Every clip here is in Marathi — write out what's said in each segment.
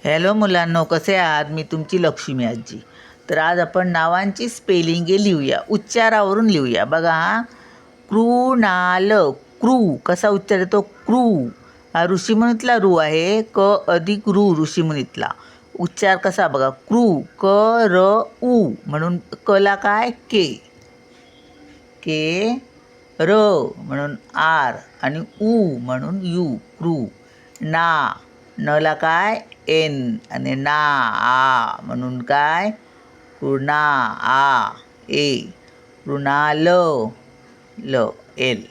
हॅलो मुलांनो, कसे आहात? मी तुमची लक्ष्मी आजी. तर आज आपण नावांची स्पेलिंगे लिहूया, उच्चारावरून लिहूया. बघा हा, कृणाल. क्रू कसा उच्चार येतो? क्रू. हा ऋषीमुनीतला रू आहे. क अधिक रू ऋषीमुनीतला. उच्चार कसा बघा, क्रू. क र उ म्हणून कला काय? के. के र म्हणून आर आणि उ म्हणून यू. क्रू. ना. नला काय? एन आणि ना आ म्हणून काय? कृणा आ ए. कृणाल ल एल.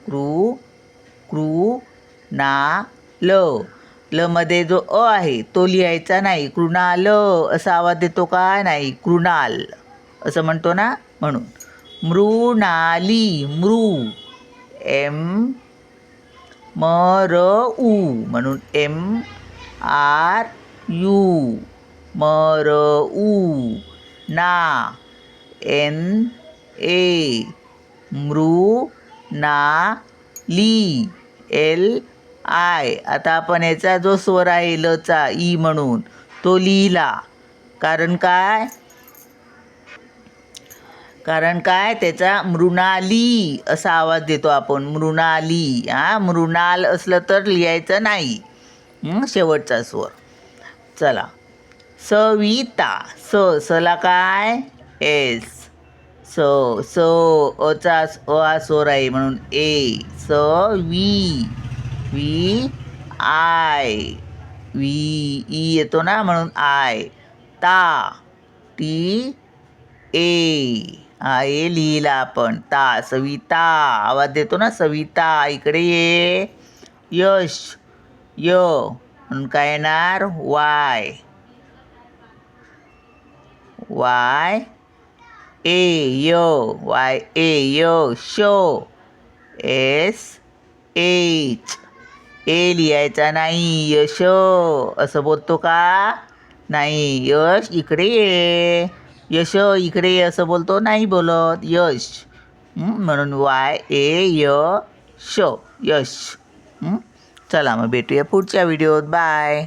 क्रू. क्रू ना ल. ल मध्ये जो अ आहे तो लिहायचा नाही. कृणाल असा आवाज देतो का? नाही. कृणाल असं म्हणतो ना, म्हणून. मृणाली. मृ. एम म र उ म्हणून एम आर यू. म र उ. ना. N A. मृ ना ली. L I. आता आपण याचा जो स्वर आहे लचा ई म्हणून तो लिहिला. कारण काय? त्याचा मृणाली असा आवाज देतो आपण. मृणाली. मृणाल असलं तर लिहायचं नाही. शेवटचा स्वर. चला. सविता. सला काय? एस. स अचा हा स्वर आहे म्हणून A. V. V I. V E येतो ना म्हणून आय. ता. T A. ए लिहिला आपण. ता. सविता आवाज देतो ना, सविता. इकडे ये. यश. य म्हणून काय येणार? वाय. Y A. य. Y A. Yash. S H. A लिहायचा नाही. यश असं बोलतो का? नाही. यश इकडे ये. यश इकडे ये असं बोलतो, नाही बोलत. यश. म्हणून वाय ए य श. यश. चला मग भेटूया पुढच्या व्हिडिओत. बाय.